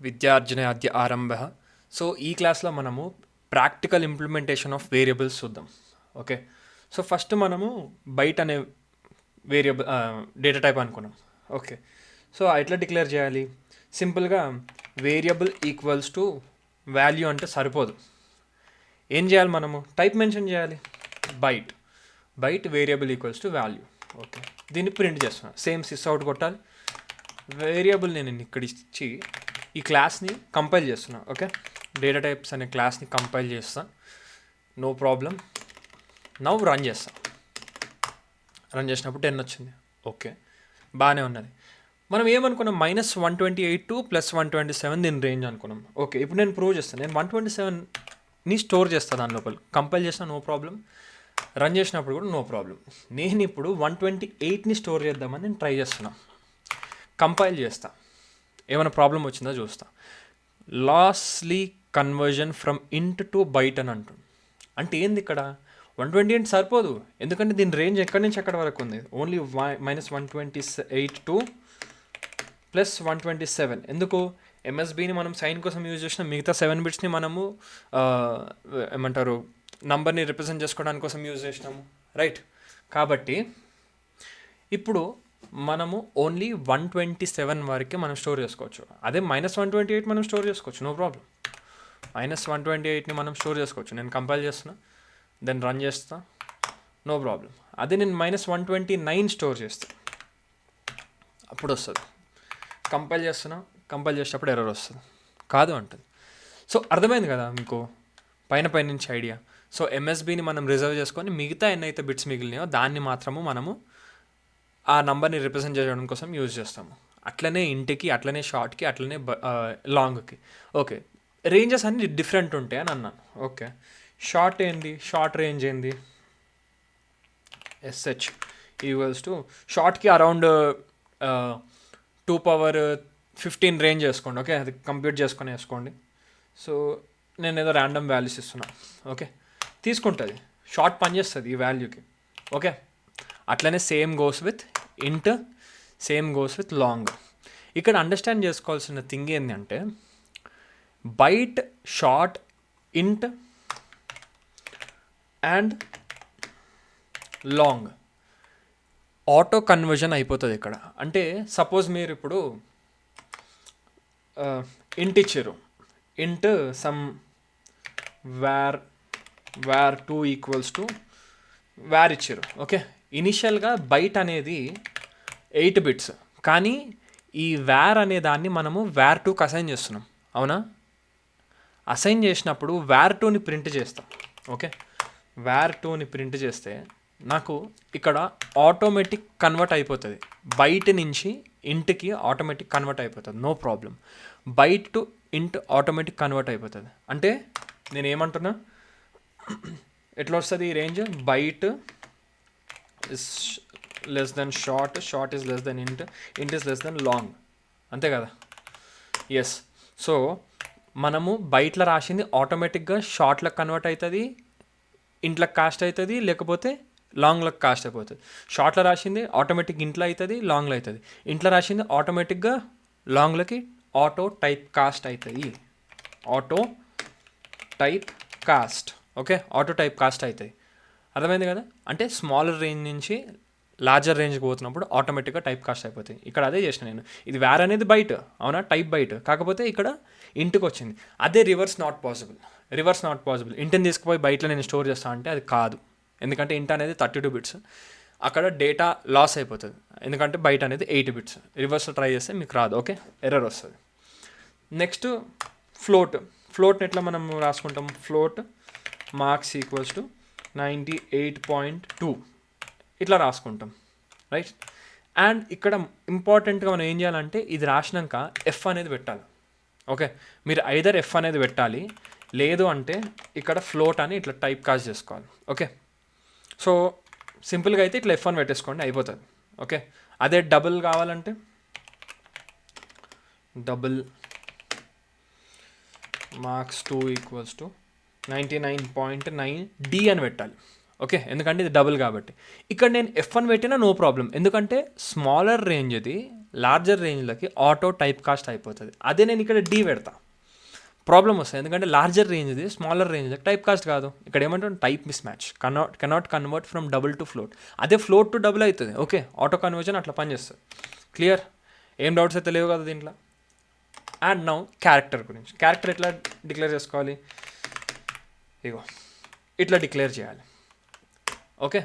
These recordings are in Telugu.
విద్యార్జన అద్య ఆరంభ. సో ఈ క్లాస్లో మనము ప్రాక్టికల్ ఇంప్లిమెంటేషన్ ఆఫ్ వేరియబుల్స్ చూద్దాం. ఓకే, సో ఫస్ట్ మనము బైట్ అనే వేరియబుల్ డేటా టైప్ అనుకున్నాం. ఓకే, సో ఎట్లా డిక్లేర్ చేయాలి? సింపుల్గా వేరియబుల్ ఈక్వల్స్ టు వాల్యూ అంటే సరిపోదు. ఏం చేయాలి? మనము టైప్ మెన్షన్ చేయాలి. Byte variable equals to value. Okay, దీన్ని ప్రింట్ చేస్తున్నాను. సేమ్ సిస్ అవుట్ కొట్టాలి. వేరియబుల్ నేను ఇక్కడ ఇచ్చి ఈ క్లాస్ని కంపైల్ చేస్తున్నా. ఓకే, డేటా టైప్స్ అనే క్లాస్ని కంపైల్ చేస్తా. No problem. నవ్వు రన్ చేస్తా. రన్ చేసినప్పుడు 10 వచ్చింది. ఓకే, బాగానే ఉన్నది. మనం ఏమనుకున్నాం? -128 టు +127 దీని రేంజ్ అనుకున్నాం. ఓకే, ఇప్పుడు నేను ప్రూవ్ చేస్తాను. నేను 127ని స్టోర్ చేస్తాను దాని లోపల. కంపైల్ చేస్తాను, నో ప్రాబ్లం. రన్ చేసినప్పుడు కూడా నో ప్రాబ్లం. నేను ఇప్పుడు 128ని స్టోర్ చేద్దామని నేను ట్రై చేస్తున్నా. కంపైల్ చేస్తా. ఏమైనా ప్రాబ్లం వచ్చిందో చూస్తా. లాస్లీ కన్వర్జన్ ఫ్రమ్ ఇంట్ టు బైట్ అని అంటుంది. అంటే ఏంది ఇక్కడ? 128 సరిపోదు, ఎందుకంటే దీని రేంజ్ ఎక్కడి నుంచి ఎక్కడి వరకు ఉంది? Only -128 to +127. ఎందుకు? ఎంఎస్బిని మనం సైన్ కోసం యూజ్ చేసిన మిగతా 7 బిట్స్ని మనము ఏమంటారు నంబర్ని రిప్రజెంట్ చేసుకోవడానికి కోసం యూజ్ చేసినాము, రైట్? కాబట్టి ఇప్పుడు మనము ఓన్లీ 127 వరకే మనం స్టోర్ చేసుకోవచ్చు. అదే -128 మనం స్టోర్ చేసుకోవచ్చు, నో ప్రాబ్లం. -128ని మనం స్టోర్ చేసుకోవచ్చు. నేను కంపైల్ చేస్తున్నా, దెన్ రన్ చేస్తా, నో ప్రాబ్లం. అదే నేను -129 స్టోర్ చేస్తా, అప్పుడు వస్తుంది. కంపైల్ చేస్తున్నా, కంపైల్ చేసేటప్పుడు ఎర్రర్ వస్తుంది, కాదు అంటుంది. సో అర్థమైంది కదా మీకు పైన నుంచి ఐడియా? సో ఎంఎస్బిని మనం రిజర్వ్ చేసుకొని మిగతా ఎన్నైతే బిట్స్ మిగిలినాయో దాన్ని మాత్రము మనము ఆ నంబర్ని రిప్రజెంట్ చేయడం కోసం యూజ్ చేస్తాము. అట్లనే ఇంటికి, అట్లనే షార్ట్కి, అట్లనే లాంగ్కి. ఓకే, రేంజెస్ అన్ని డిఫరెంట్ ఉంటాయి అని అన్నాను. ఓకే, షార్ట్ ఏంది? షార్ట్ రేంజ్ ఏంది? SH ఈక్వల్స్ టు షార్ట్కి అరౌండ్ 2^15 రేంజ్ వేసుకోండి. ఓకే, అది కంప్యూట్ చేసుకొని వేసుకోండి. సో నేను ఏదో ర్యాండమ్ వాల్యూస్ ఇస్తున్నా. ఓకే, తీసుకుంటుంది, షార్ట్ పనిచేస్తుంది ఈ వాల్యూకి. ఓకే, అట్లనే same goes with int, same goes with long. ఇక్కడ అండర్స్టాండ్ చేసుకోవాల్సిన థింగ్ ఏంటంటే byte, short, int and long auto conversion అయిపోతుంది ఇక్కడ. అంటే సపోజ్ మీరు ఇప్పుడు ఇంట్ ఇచ్చారు, int sum where 2 equals to where ఇచ్చారు. ఓకే, ఇనిషియల్గా బైట్ అనేది 8 బిట్స్, కానీ ఈ వేర్ అనే దాన్ని మనము వేర్ 2కి అసైన్ చేస్తున్నాం, అవునా? అసైన్ చేసినప్పుడు వేర్ 2ని ప్రింట్ చేస్తాం. ఓకే, వేర్ 2ని ప్రింట్ చేస్తే నాకు ఇక్కడ ఆటోమేటిక్ కన్వర్ట్ అయిపోతుంది. బైట్ నుంచి ఇంట్కి ఆటోమేటిక్ కన్వర్ట్ అయిపోతుంది, no problem. Byte to int automatic convert అయిపోతుంది. అంటే నేను ఏమంటున్నా, ఎట్లా వస్తుంది ఈ range? Byte is less than short, short is less than int, int is less then long, అంతే కదా? ఎస్. సో మనము బైట్లో రాసింది ఆటోమేటిక్గా షార్ట్లకు కన్వర్ట్ అవుతుంది, ఇంట్లకు కాస్ట్ అవుతుంది, లేకపోతే లాంగ్లకు కాస్ట్ అయిపోతుంది. షార్ట్లో రాసింది ఆటోమేటిక్ ఇంట్లో అవుతుంది, లాంగ్లో అవుతుంది. ఇంట్లో రాసింది ఆటోమేటిక్గా లాంగ్లకి ఆటో టైప్ కాస్ట్ అవుతుంది. Auto type cast. Okay, auto type cast అవుతుంది. అర్థమైంది కదా? అంటే స్మాలర్ రేంజ్ నుంచి లార్జర్ రేంజ్కి పోతున్నప్పుడు ఆటోమేటిక్గా టైప్ కాస్ట్ అయిపోతాయి. ఇక్కడ అదే చేసిన నేను. ఇది వేర్ అనేది బైట్, అవునా? టైప్ బైట్, కాకపోతే ఇక్కడ ఇంటికి వచ్చింది. అదే రివర్స్ నాట్ పాసిబుల్. ఇంటిని తీసుకుపోయి బైట్లో నేను స్టోర్ చేస్తాను అంటే అది కాదు, ఎందుకంటే ఇంట్ అనేది 32 బిట్స్. అక్కడ డేటా లాస్ అయిపోతుంది, ఎందుకంటే బైట్ అనేది 8 బిట్స్. రివర్స్లో ట్రై చేస్తే మీకు రాదు. ఓకే, ఎర్రర్ వస్తుంది. నెక్స్ట్ ఫ్లోట్ని ఎట్లా మనం రాసుకుంటాం? ఫ్లోట్ మార్క్స్ ఈక్వల్స్ టు 98.2 ఇట్లా రాసుకుంటాం, రైట్? అండ్ ఇక్కడ ఇంపార్టెంట్గా మనం ఏం చేయాలంటే ఇది రాసినాక ఎఫ్ అనేది పెట్టాలి. ఓకే, మీరు ఐదర్ ఎఫ్ అనేది పెట్టాలి, లేదు అంటే ఇక్కడ ఫ్లోట్ అని ఇట్లా టైప్ కాస్ట్ చేసుకోవాలి. ఓకే, సో సింపుల్గా అయితే ఇట్లా F1 పెట్టేసుకోండి, అయిపోతుంది. ఓకే, అదే డబుల్ కావాలంటే double marks 2 equals to 99.9 D అని పెట్టాలి. ఓకే, ఎందుకంటే ఇది డబుల్ కాబట్టి. ఇక్కడ నేను F1 పెట్టినా నో ప్రాబ్లం, ఎందుకంటే స్మాలర్ రేంజ్ ఇది, లార్జర్ రేంజ్లకి ఆటో టైప్ కాస్ట్ అయిపోతుంది. అదే నేను ఇక్కడ డి పెడతా, ప్రాబ్లం వస్తుంది. ఎందుకంటే లార్జర్ రేంజ్ది స్మాలర్ రేంజ్లకి టైప్ కాస్ట్ కాదు. ఇక్కడ ఏమంటాం, type miss match, cannot convert from double to float. అదే ఫ్లోట్ టు డబుల్ అవుతుంది. ఓకే, ఆటో కన్వర్జన్ అట్లా పనిచేస్తుంది. క్లియర్? ఏం డౌట్స్ అయితే లేవు కదా దీంట్లో. అండ్ నౌ క్యారెక్టర్ గురించి. క్యారెక్టర్ ఎట్లా డిక్లేర్ చేసుకోవాలి? ఇగో ఇట్లా డిక్లేర్ చేయాలి. ఓకే,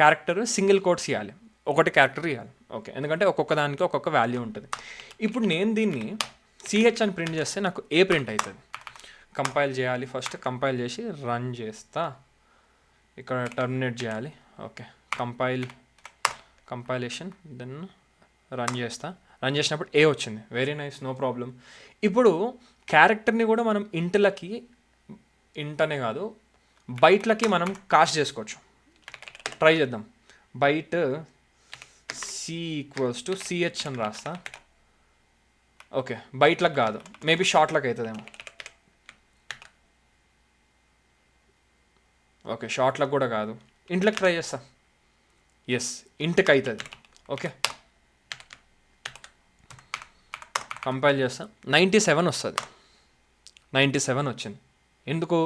క్యారెక్టర్ సింగిల్ కోట్స్ ఇవ్వాలి, ఒకటి క్యారెక్టర్ ఇవ్వాలి. ఓకే, ఎందుకంటే ఒక్కొక్క దానికి ఒక్కొక్క వాల్యూ ఉంటుంది. ఇప్పుడు నేను దీన్ని సిహెచ్ అని ప్రింట్ చేస్తే నాకు ఏ ప్రింట్ అవుతుంది? కంపైల్ చేయాలి. ఫస్ట్ కంపైల్ చేసి రన్ చేస్తా, ఇక్కడ టర్మినేట్ చేయాలి. ఓకే, కంపైలేషన్, దెన్ రన్ చేస్తా. రన్ చేసినప్పుడు ఏ వచ్చింది. Very nice, no problem. ఇప్పుడు క్యారెక్టర్ని కూడా మనం ఇంట్లకి, ఇంట్ అనే కాదు బైట్లకి మనం కాస్ట్ చేసుకోవచ్చు. ట్రై చేద్దాం. Byte C equals to CH అని రాస్తా. ఓకే, బైట్లకు కాదు, మేబీ షార్ట్లకు అవుతుందేమో. ఓకే, షార్ట్లకు కూడా కాదు, ఇంట్లోకి ట్రై చేస్తా. ఎస్, ఇంటికి అవుతుంది. ఓకే, కంపైల్ చేస్తా. 97 వస్తుంది. 97 వచ్చింది. ఎందుకు?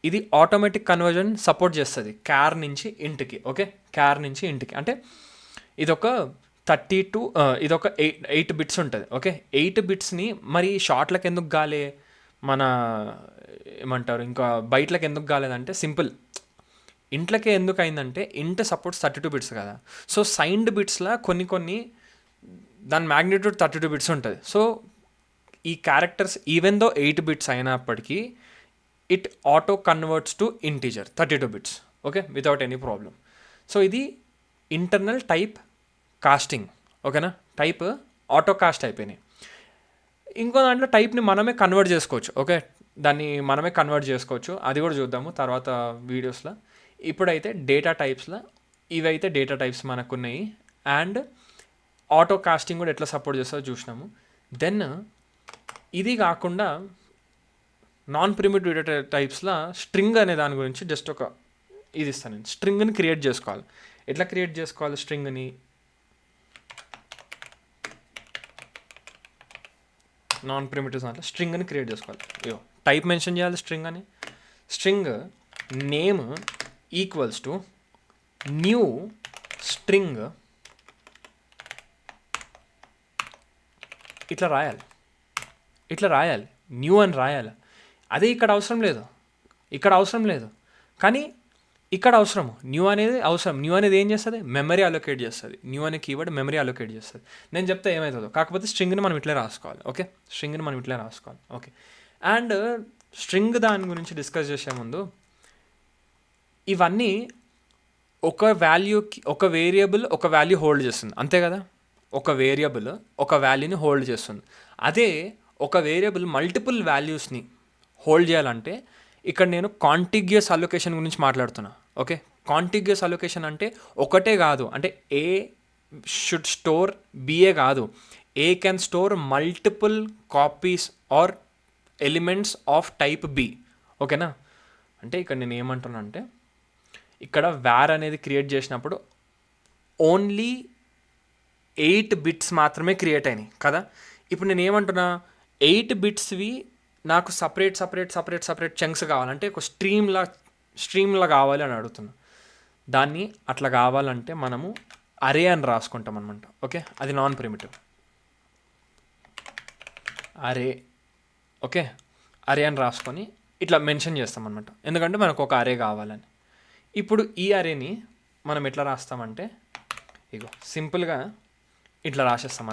ఇది ఆటోమేటిక్ కన్వర్జన్ సపోర్ట్ చేస్తుంది క్యార్ నుంచి ఇంటికి. ఓకే, క్యార్ నుంచి ఇంటికి అంటే ఇదొక 32, ఇదొక 8 బిట్స్ ఉంటుంది. ఓకే, 8 బిట్స్ని మరి షార్ట్లకు ఎందుకు గాలే, మన ఏమంటారు ఇంకా బయట్లకు ఎందుకు కాలేదంటే సింపుల్, ఇంట్లోకే ఎందుకు అయిందంటే ఇంట్ సపోర్ట్స్ 32 బిట్స్ కదా. సో సైన్డ్ బిట్స్లో కొన్ని దాని మ్యాగ్నిట్యూడ్ 32 బిట్స్ ఉంటుంది. సో ఈ క్యారెక్టర్స్ ఈవెన్ దో 8 బిట్స్ అయినప్పటికీ it auto converts to integer 32 bits. Okay, without any problem. So ఇది ఇంటర్నల్ టైప్ కాస్టింగ్. ఓకేనా, టైప్ ఆటో కాస్ట్ అయిపోయినాయి. ఇంకో దాంట్లో టైప్ని మనమే కన్వర్ట్ చేసుకోవచ్చు. ఓకే, దాన్ని మనమే కన్వర్ట్ చేసుకోవచ్చు, అది కూడా చూద్దాము తర్వాత వీడియోస్లో. ఇప్పుడైతే డేటా టైప్స్లో ఇవైతే డేటా టైప్స్ మనకున్నాయి. అండ్ ఆటో కాస్టింగ్ కూడా ఎట్లా సపోర్ట్ చేస్తుందో చూసినాము. దెన్ ఇది కాకుండా నాన్ ప్రిమిటివ్ డేటా టైప్స్లో స్ట్రింగ్ అనే దాని గురించి జస్ట్ ఒక ఇది ఇస్తాను నేను. స్ట్రింగ్ని క్రియేట్ చేసుకోవాలి. ఎట్లా క్రియేట్ చేసుకోవాలి స్ట్రింగ్ని? నాన్ ప్రిమిటివ్స్ దాంట్లో స్ట్రింగ్ని క్రియేట్ చేసుకోవాలి. అయ్యో, టైప్ మెన్షన్ చేయాలి స్ట్రింగ్ అని. String name equals to new string, ఇట్లా రాయాలి, న్యూ అని రాయాలి. అదే ఇక్కడ అవసరం లేదు, కానీ ఇక్కడ అవసరము. న్యూ అనేది అవసరం. న్యూ అనేది ఏం చేస్తుంది? మెమరీ అలొకేట్ చేస్తుంది. న్యూ అనే కీవర్డ్ మెమరీ అలొకేట్ చేస్తుంది. నేను చెప్తే ఏమవుతుందో, కాకపోతే స్ట్రింగ్ని మనం ఇట్లా రాసుకోవాలి. ఓకే, స్ట్రింగ్ని మనం ఇట్లా రాసుకోవాలి. ఓకే, అండ్ స్ట్రింగ్ దాని గురించి డిస్కస్ చేసే ముందు ఇవన్నీ ఒక వాల్యూకి, ఒక వేరియబుల్ ఒక వాల్యూ హోల్డ్ చేస్తుంది, అంతే కదా. ఒక వేరియబుల్ ఒక వాల్యూని హోల్డ్ చేస్తుంది. అదే ఒక వేరియబుల్ మల్టిపుల్ వాల్యూస్ని హోల్డ్ చేయాలంటే ఇక్కడ నేను కాంటిగ్యూస్ అలొకేషన్ గురించి మాట్లాడుతున్నా. ఓకే, కాంటిగ్యూస్ అలొకేషన్ అంటే ఒకటే కాదు, అంటే ఏ షుడ్ స్టోర్ బిఏ కాదు, A can store multiple copies or elements of type B. ఓకేనా, అంటే ఇక్కడ నేను ఏమంటున్నా అంటే ఇక్కడ వార్ అనేది క్రియేట్ చేసినప్పుడు ఓన్లీ 8 బిట్స్ మాత్రమే క్రియేట్ అయినాయి కదా. ఇప్పుడు నేను ఏమంటున్నా, 8 బిట్స్వి నాకు సపరేట్ చంక్స్ కావాలంటే ఒక స్ట్రీమ్లా కావాలి అని అడుగుతున్నా. దాన్ని అట్లా కావాలంటే మనము అరే అని రాసుకుంటాం అనమాట. ఓకే, అది నాన్ ప్రిమిటివ్ అరే. ఓకే, అరే అని రాసుకొని ఇట్లా మెన్షన్ చేస్తాం అనమాట, ఎందుకంటే మనకు ఒక అరే కావాలని. ఇప్పుడు ఈ అరేని మనం ఎట్లా రాస్తామంటే ఇగో సింపుల్గా ఇట్లా రాసేస్తాం,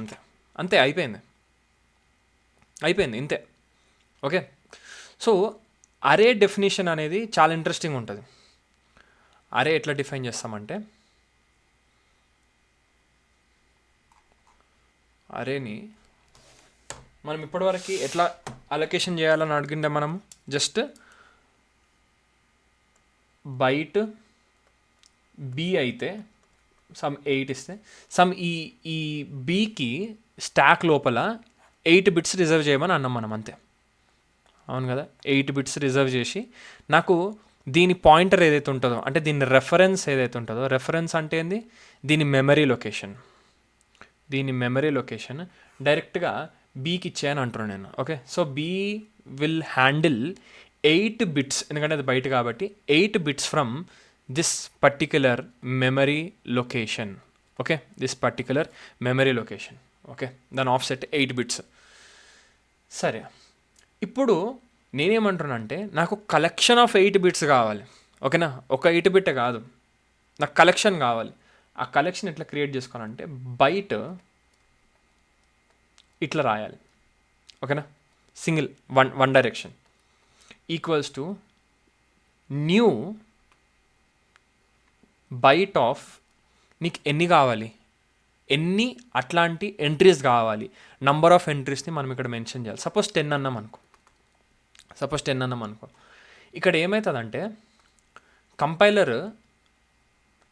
అంతే అయిపోయింది ఇంతే. ఓకే, సో అరే డెఫినేషన్ అనేది చాలా ఇంట్రెస్టింగ్ ఉంటుంది. అరే ఎట్లా డిఫైన్ చేస్తామంటే, అరేని మనం ఇప్పటివరకు ఎట్లా అలొకేషన్ చేయాలని అడిగిండే, మనం జస్ట్ బైట్ బి అయితే సమ్ 8 ఇస్తే సమ్ ఈ బీకి స్టాక్ లోపల 8 బిట్స్ రిజర్వ్ చేయమని అన్నాం మనం, అంతే. అవును కదా, 8 బిట్స్ రిజర్వ్ చేసి నాకు దీని పాయింటర్ ఏదైతే ఉంటుందో, అంటే దీని రెఫరెన్స్ ఏదైతే ఉంటుందో, రెఫరెన్స్ అంటే ఏంది, దీని మెమరీ లొకేషన్. దీని మెమరీ లొకేషన్ డైరెక్ట్గా బీకి ఇచ్చాయని అంటున్నాను నేను. Okay, so B will handle 8 bits, ఎందుకంటే అది బయట కాబట్టి 8 bits from this particular memory location. Okay, this particular memory location. Okay, దాని ఆఫ్సెట్ 8 బిట్స్. సరే, ఇప్పుడు నేనేమంటున్నానంటే నాకు కలెక్షన్ ఆఫ్ 8 బిట్స్ కావాలి. ఓకేనా, ఒక 8 బిట్ కాదు, నాకు కలెక్షన్ కావాలి. ఆ కలెక్షన్ ఎట్లా క్రియేట్ చేసుకోవాలంటే బైట్ ఇట్లా రాయాలి. ఓకేనా, single one direction equals to new byte of, నీకు ఎన్ని కావాలి, ఎన్ని అట్లాంటి ఎంట్రీస్ కావాలి, నంబర్ ఆఫ్ ఎంట్రీస్ని మనం ఇక్కడ మెన్షన్ చేయాలి. సపోజ్ 10 అన్నాం అనుకో, ఇక్కడ ఏమవుతుందంటే కంపైలర్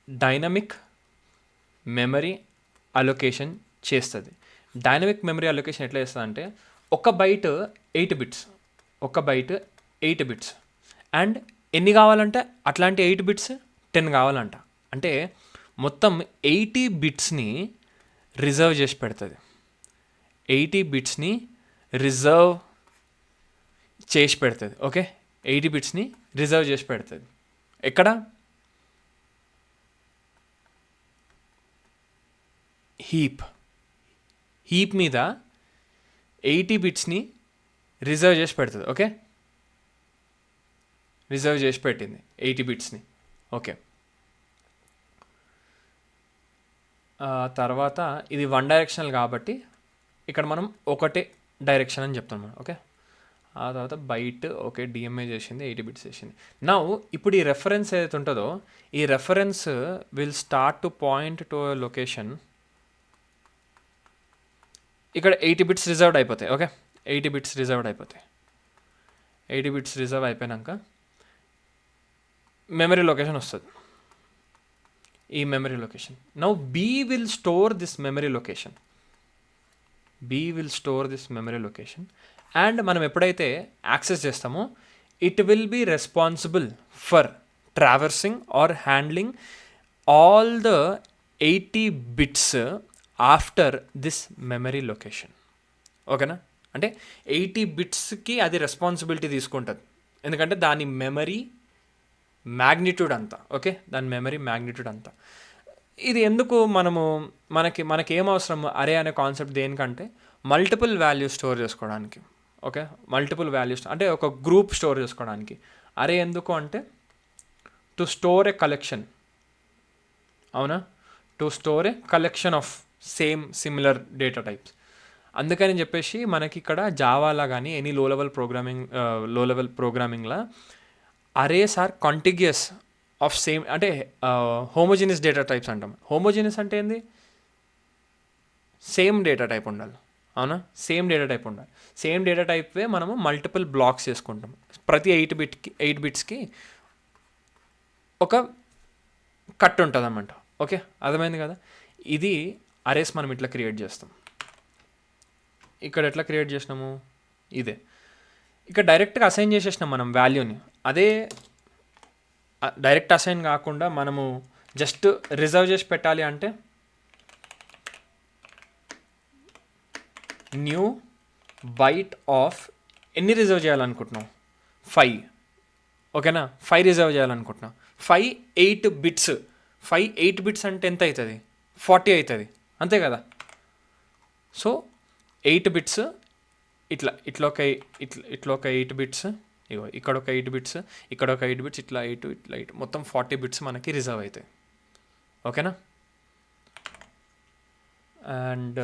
డైనమిక్ మెమరీ అలొకేషన్ చేస్తుంది. డైనమిక్ మెమరీ అలొకేషన్ ఎట్లా చేస్తుందంటే ఒక బైట్ 8 బిట్స్ అండ్ ఎన్ని కావాలంటే అట్లాంటి 8 బిట్స్ 10 కావాలంట. అంటే మొత్తం 80 బిట్స్ని రిజర్వ్ చేసి పెడుతుంది. 80 బిట్స్ని రిజర్వ్ చేసి పెడుతుంది. ఓకే, 80 బిట్స్ని రిజర్వ్ చేసి పెడుతుంది. ఎక్కడ? హీప్ మీద 80 బిట్స్ని రిజర్వ్ చేసి పెడుతుంది. ఓకే, రిజర్వ్ చేసి పెట్టింది 80 బిట్స్ని. ఓకే, తర్వాత ఇది వన్ డైరెక్షనల్ కాబట్టి ఇక్కడ మనం ఒకటే డైరెక్షన్ అని చెప్తాం. ఓకే, ఆ తర్వాత బైట్ ఓకే డిఎంఏ చేసింది, 80 బిట్స్ చేసింది. నౌ ఇప్పుడు ఈ రెఫరెన్స్ ఏదైతే ఉంటుందో ఈ reference will start to point to location. ఇక్కడ 80 బిట్స్ రిజర్వ్డ్ అయిపోతాయి. ఓకే, 80 బిట్స్ రిజర్వ్డ్ అయిపోతాయి. 80 బిట్స్ రిజర్వ్ అయిపోయాక మెమరీ లొకేషన్ వస్తుంది, ఈ memory location. Now B will store this memory location and మనం ఎప్పుడైతే యాక్సెస్ చేస్తామో it will be responsible for traversing or handling all the 80 bits after this memory location. ఓకేనా, అంటే 80 బిట్స్కి అది రెస్పాన్సిబిలిటీ తీసుకుంటుంది, ఎందుకంటే దాని మెమరీ మ్యాగ్నిట్యూడ్ అంతా. ఓకే, దాని మెమరీ మ్యాగ్నిట్యూడ్ అంతా. ఇది ఎందుకు మనకి ఏం అవసరం అరే అనే కాన్సెప్ట్ దేనికంటే మల్టిపుల్ వాల్యూస్ స్టోర్ చేసుకోవడానికి. ఓకే, మల్టిపుల్ వాల్యూస్ అంటే ఒక గ్రూప్ స్టోర్ చేసుకోవడానికి. అరే ఎందుకు అంటే టు స్టోర్ ఏ కలెక్షన్. అవునా, to store a collection of similar data types. అందుకని చెప్పేసి మనకి ఇక్కడ జావాలా కానీ ఎనీ లో లెవెల్ ప్రోగ్రామింగ్లా arrays are contiguous of same, అంటే హోమోజీనియస్ డేటా టైప్స్ అంటాం. హోమోజీనియస్ అంటే ఏంది? సేమ్ డేటా టైప్ ఉండాలి. అవునా, సేమ్ డేటా టైప్ ఉండాలి. సేమ్ డేటా టైప్వే మనము మల్టిపుల్ బ్లాక్స్ చేసుకుంటాం. ప్రతి 8 బిట్స్కి ఒక కట్ ఉంటుంది అన్నమాట. ఓకే, అర్థమైంది కదా. ఇది అరేస్ మనం ఇట్లా క్రియేట్ చేస్తాం. ఇక్కడ ఎట్లా క్రియేట్ చేసినాము, ఇదే ఇక్కడ డైరెక్ట్గా అసైన్ చేసేసినాం మనం వాల్యూని. అదే డైరెక్ట్ అసైన్ కాకుండా మనము జస్ట్ రిజర్వ్ చేసి పెట్టాలి అంటే న్యూ బైట్ ఆఫ్, ఎన్ని రిజర్వ్ చేయాలనుకుంటున్నాం? 5. ఓకేనా, 5 రిజర్వ్ చేయాలనుకుంటున్నాం. 8 బిట్స్. 8 బిట్స్ అంటే ఎంత అవుతుంది? 40 అవుతుంది, అంతే కదా. సో 8 బిట్స్ ఇట్లా ఒక 8 బిట్స్, ఇగో ఇక్కడ ఒక 8 బిట్స్, ఇక్కడ ఒక 8 బిట్స్, ఇట్లా 8 మొత్తం 40 బిట్స్ మనకి రిజర్వ్ అవుతాయి. ఓకేనా, అండ్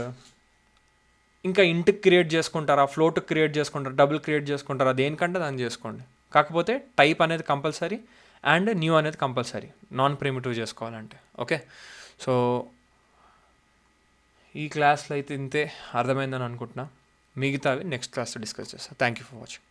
ఇంకా ఇంట్ క్రియేట్ చేసుకుంటారా, ఫ్లోట్ క్రియేట్ చేసుకుంటారా, డబుల్ క్రియేట్ చేసుకుంటారా, దేనికంటే దాన్ని చేసుకోండి. కాకపోతే టైప్ అనేది కంపల్సరీ అండ్ న్యూ అనేది కంపల్సరీ, నాన్ ప్రిమిటివ్ చేసుకోవాలంటే. ఓకే, సో ఈ క్లాస్లో అయితే ఇంతే అర్థమైందని అనుకుంటున్నా. మిగతావి నెక్స్ట్ క్లాస్లో డిస్కస్ చేస్తాను. Thank you for watching.